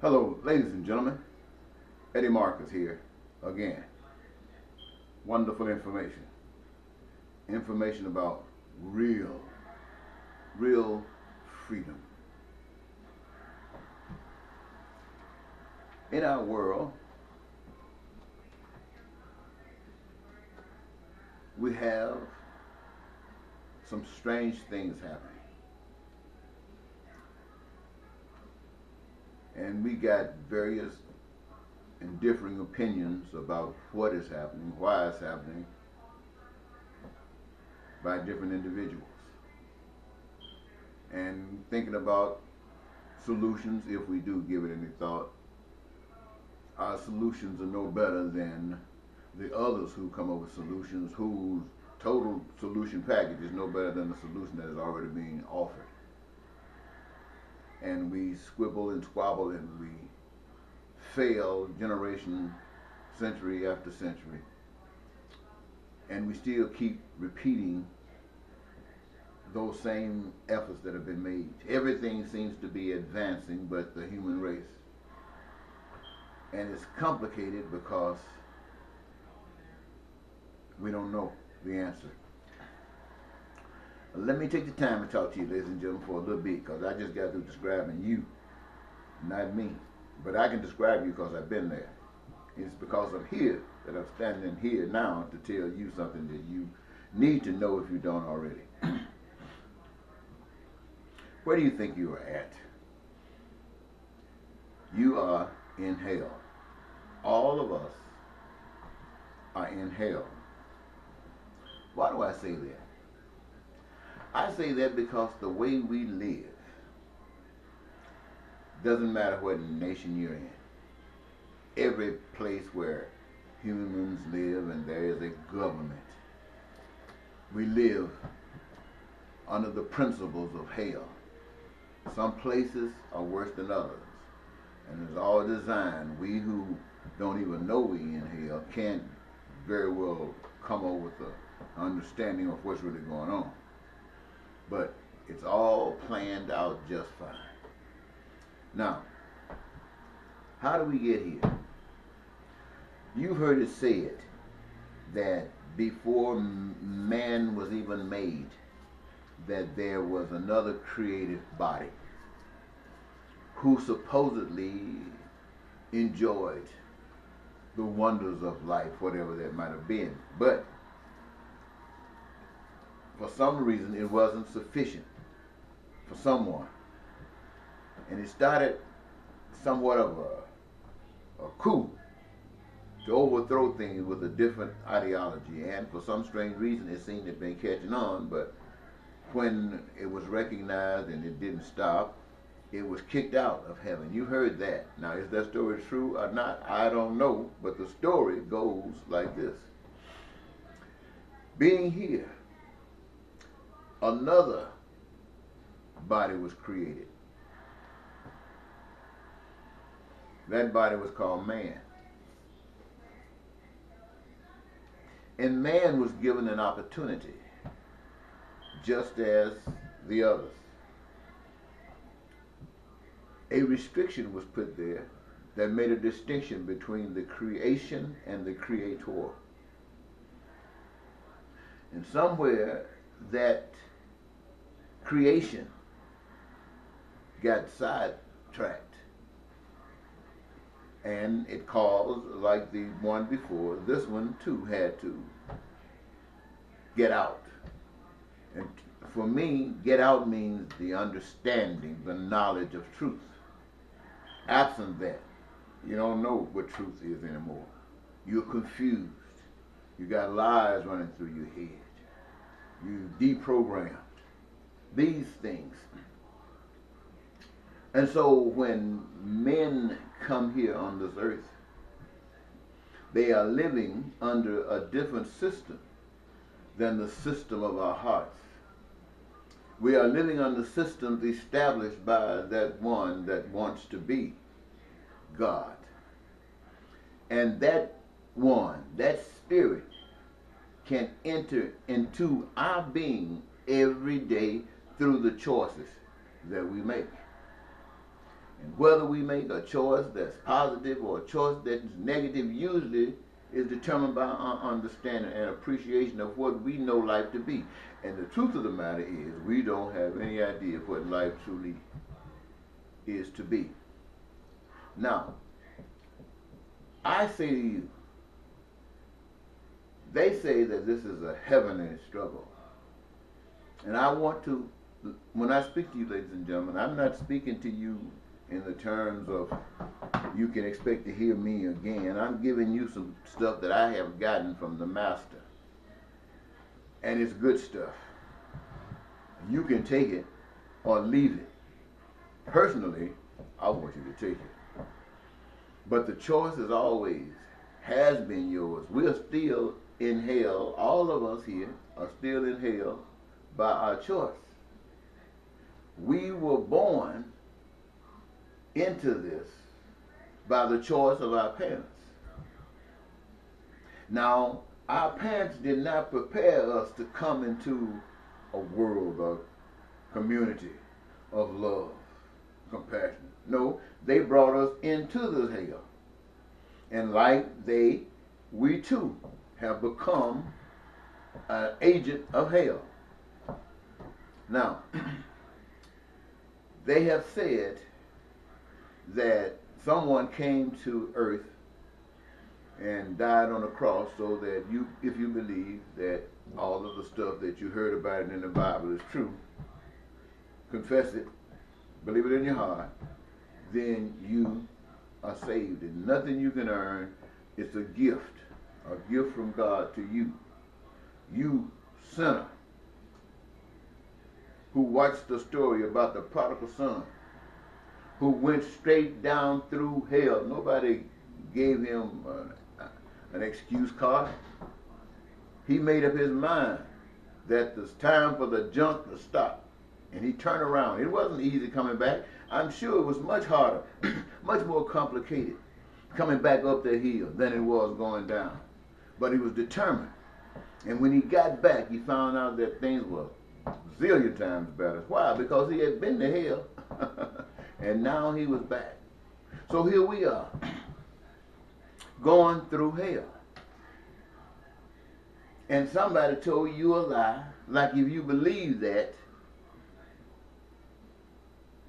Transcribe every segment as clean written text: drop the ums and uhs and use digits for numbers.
Hello, ladies and gentlemen. Eddie Marcus here again. Wonderful information. Information about real freedom. In our world, we have some strange things happening. And we got various and differing opinions about what is happening, why it's happening, by different individuals. And thinking about solutions, if we do give it any thought, our solutions are no better than the others who come up with solutions, whose total solution package is no better than the solution that is already being offered. And we squibble and squabble and we fail generation, century after century. And we still keep repeating those same efforts that have been made. Everything seems to be advancing but the human race. And it's complicated because we don't know the answer. Let me take the time to talk to you, ladies and gentlemen, for a little bit, because I just got through describing you, not me. But I can describe you because I've been there. It's because I'm here that I'm standing here now to tell you something that you need to know if you don't already. Where do you think you are at? You are in hell. All of us are in hell. Why do I say that? I say that because the way we live, doesn't matter what nation you're in, every place where humans live and there is a government, we live under the principles of hell. Some places are worse than others, and it's all designed. We who don't even know we in hell can't very well come up with an understanding of what's really going on. But it's all planned out just fine. Now, how do we get here? You've heard it said that before man was even made, that there was another creative body who supposedly enjoyed the wonders of life, whatever that might have been. But for some reason, it wasn't sufficient for someone. And it started somewhat of a coup to overthrow things with a different ideology. And for some strange reason, it seemed to have been catching on. But when it was recognized and it didn't stop, it was kicked out of heaven. You heard that. Now, is that story true or not? I don't know. But the story goes like this. Being here, another body was created. That body was called man. And man was given an opportunity, just as the others. A restriction was put there that made a distinction between the creation and the creator. And somewhere that creation got sidetracked. And it caused, like the one before, this one too had to get out. And for me, get out means the understanding, the knowledge of truth. Absent that, you don't know what truth is anymore. You're confused. You got lies running through your head. You deprogrammed. These things. And so when men come here on this earth, they are living under a different system than the system of our hearts. We are living under systems established by that one that wants to be God. And that one, that spirit, can enter into our being every day through the choices that we make. And whether we make a choice that's positive or a choice that's negative usually is determined by our understanding and appreciation of what we know life to be. And the truth of the matter is we don't have any idea of what life truly is to be. Now, I say to you, they say that this is a heavenly struggle. And I want to, when I speak to you, ladies and gentlemen, I'm not speaking to you in the terms of you can expect to hear me again. I'm giving you some stuff that I have gotten from the Master. And it's good stuff. You can take it or leave it. Personally, I want you to take it. But the choice is always, has been yours. We're still in hell. All of us here are still in hell by our choice. We were born into this by the choice of our parents. Now, our parents did not prepare us to come into a world of community, of love, compassion. No, they brought us into this hell. And like we too have become an agent of hell. Now, they have said that someone came to earth and died on a cross so that you, if you believe that all of the stuff that you heard about it in the Bible is true, confess it, believe it in your heart, then you are saved. And nothing you can earn. It's a gift from God to you. You sinner who watched the story about the prodigal son who went straight down through hell. Nobody gave him an excuse card. He made up his mind that it's time for the junk to stop. And he turned around. It wasn't easy coming back. I'm sure it was much harder, much more complicated coming back up the hill than it was going down. But he was determined. And when he got back, he found out that things were a zillion times better. Why? Because he had been to hell. And now he was back. So here we are, going through hell. And somebody told you a lie, like if you believe that,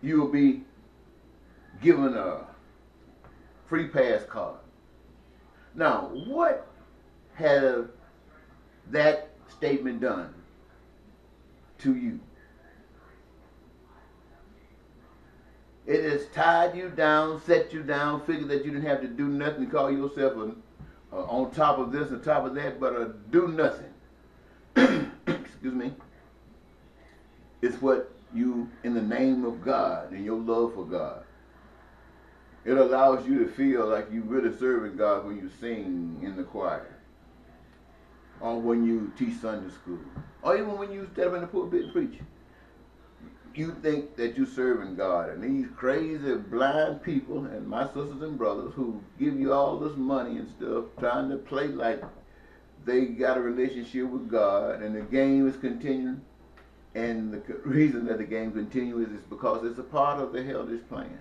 you'll be given a free pass card. Now, what has that statement done to you? It has tied you down, set you down, figured that you didn't have to do nothing, call yourself on top of this and top of that, but a do nothing. Excuse me. It's what you, in the name of God and your love for God, it allows you to feel like you really serving God when you sing in the choir, or when you teach Sunday school, or even when you stand up in the pulpit and preach. You think that you're serving God, and these crazy blind people and my sisters and brothers who give you all this money and stuff, trying to play like they got a relationship with God, and the game is continuing. And the reason that the game continues is because it's a part of the hellish plan.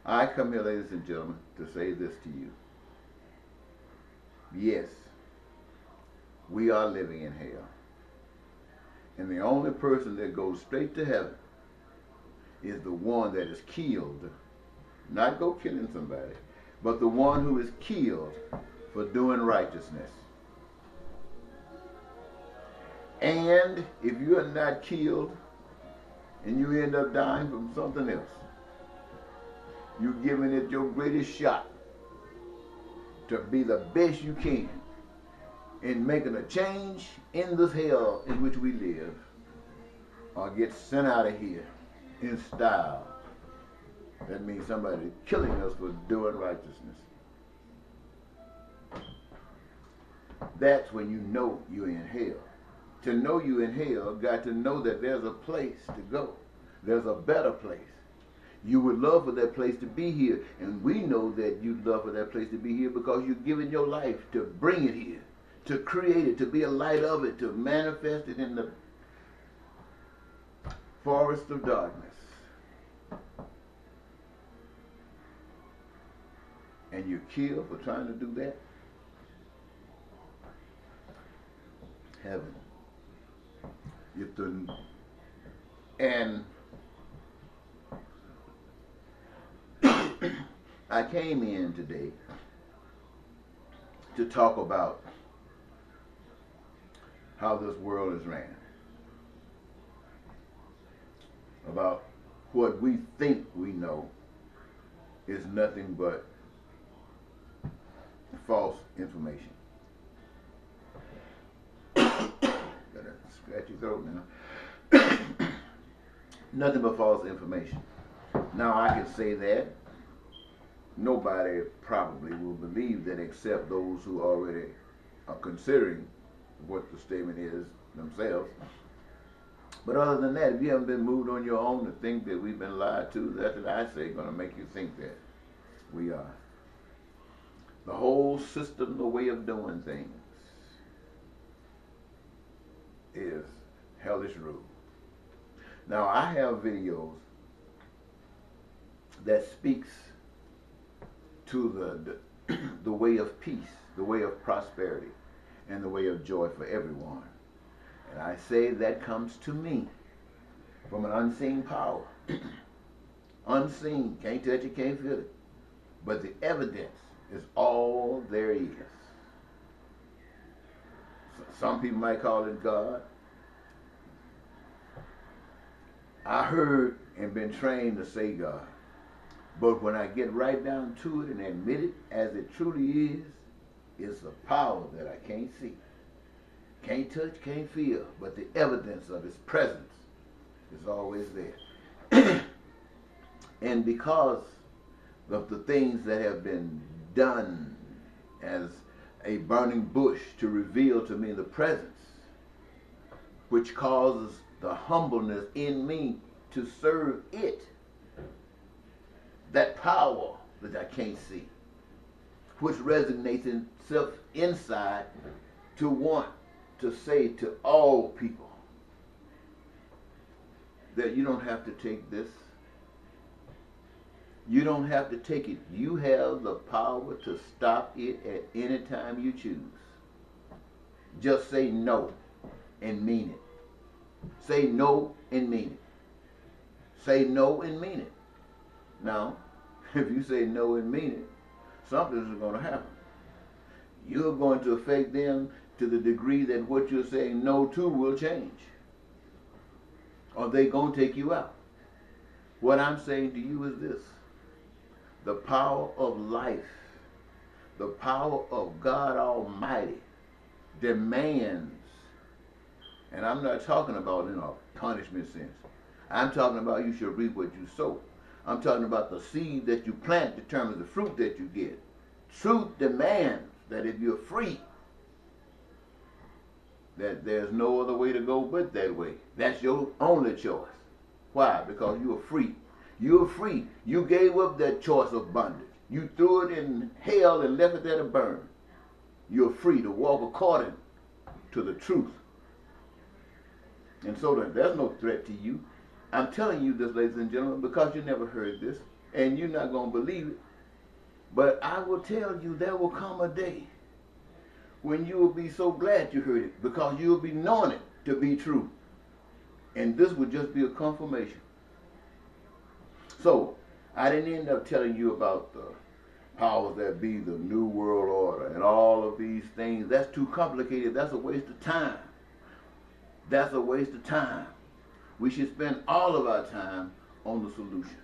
I come here, ladies and gentlemen, to say this to you. Yes, we are living in hell. And the only person that goes straight to heaven is the one that is killed, not go killing somebody, but the one who is killed for doing righteousness. And if you are not killed and you end up dying from something else, you're giving it your greatest shot to be the best you can in making a change in this hell in which we live, or get sent out of here in style. That means somebody killing us for doing righteousness. That's when you know you're in hell. To know you're in hell, got to know that there's a place to go. There's a better place. You would love for that place to be here, and we know that you'd love for that place to be here because you've given your life to bring it here, to create it, to be a light of it, to manifest it in the forest of darkness. and you're killed for trying to do that? Heaven. And I came in today to talk about how this world is ran, about what we think we know is nothing but false information. Gotta scratch your throat now. Nothing but false information. Now I can say that nobody probably will believe that except those who already are considering what the statement is themselves. But other than that, if you haven't been moved on your own to think that we've been lied to, that's what I say going to make you think that we are. The whole system, the way of doing things is hellish rule. Now I have videos that speaks to the way of peace, the way of prosperity, and the way of joy for everyone. And I say that comes to me from an unseen power. Unseen, can't touch it, can't feel it. But the evidence is all there is. Some people might call it God. I heard and been trained to say God. But when I get right down to it and admit it as it truly is, it's a power that I can't see, can't touch, can't feel, but the evidence of its presence is always there. And because of the things that have been done as a burning bush to reveal to me the presence, which causes the humbleness in me to serve it, that power that I can't see, which resonates itself inside to want to say to all people that you don't have to take this. You don't have to take it. You have the power to stop it at any time you choose. Just say no and mean it. Say no and mean it. Say no and mean it. Now, if you say no and mean it, something is going to happen. You're going to affect them to the degree that what you're saying no to will change. Or they're going to take you out. What I'm saying to you is this. The power of life, the power of God Almighty demands, and I'm not talking about in a punishment sense. I'm talking about you should reap what you sow. I'm talking about the seed that you plant determines the fruit that you get. Truth demands that if you're free, that there's no other way to go but that way. That's your only choice. Why? Because you are free. You're free. You gave up that choice of bondage. You threw it in hell and left it there to burn. You're free to walk according to the truth. And so there's no threat to you. I'm telling you this, ladies and gentlemen, because you never heard this, and you're not going to believe it. But I will tell you there will come a day when you will be so glad you heard it, because you will be knowing it to be true. And this would just be a confirmation. So, I didn't end up telling you about the powers that be, the New World Order, and all of these things. That's too complicated. That's a waste of time. That's a waste of time. We should spend all of our time on the solution.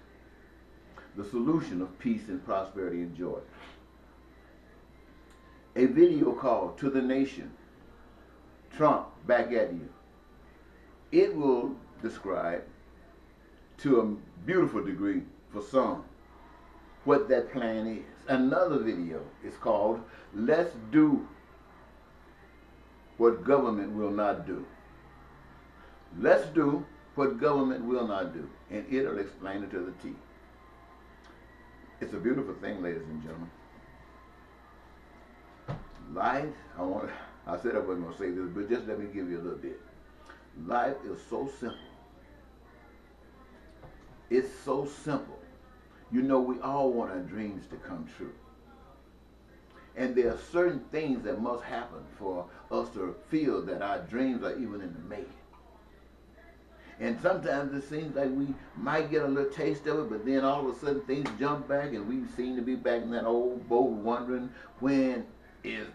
The solution of peace and prosperity and joy. A video called To the Nation, Trump Back at You. It will describe to a beautiful degree for some what that plan is. Another video is called Let's Do What Government Will Not Do. Let's do what government will not do. And it'll explain it to the T. It's a beautiful thing, ladies and gentlemen. Life, I said I wasn't going to say this, but just let me give you a little bit. Life is so simple. It's so simple. You know, we all want our dreams to come true. And there are certain things that must happen for us to feel that our dreams are even in the making. And sometimes it seems like we might get a little taste of it, but then all of a sudden things jump back and we seem to be back in that old boat wondering when is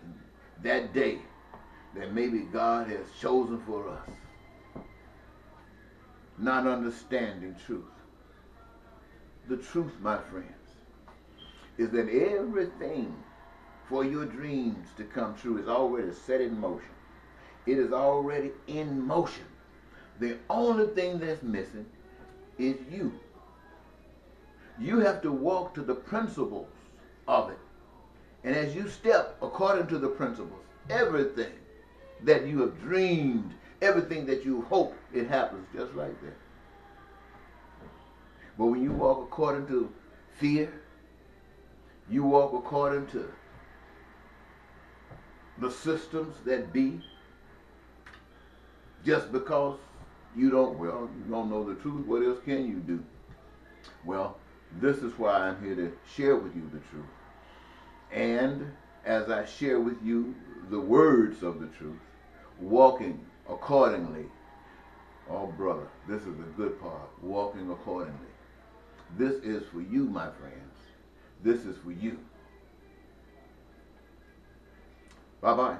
that day that maybe God has chosen for us. Not understanding truth. The truth, my friends, is that everything for your dreams to come true is already set in motion. It is already in motion. The only thing that's missing is you. You have to walk to the principles of it. And as you step according to the principles, everything that you have dreamed, everything that you hope, it happens just like that. But when you walk according to fear, you walk according to the systems that be, just because you don't know the truth, what else can you do? Well, this is why I'm here to share with you the truth. And as I share with you the words of the truth, walking accordingly. Oh, brother, this is the good part, walking accordingly. This is for you, my friends. This is for you. Bye-bye.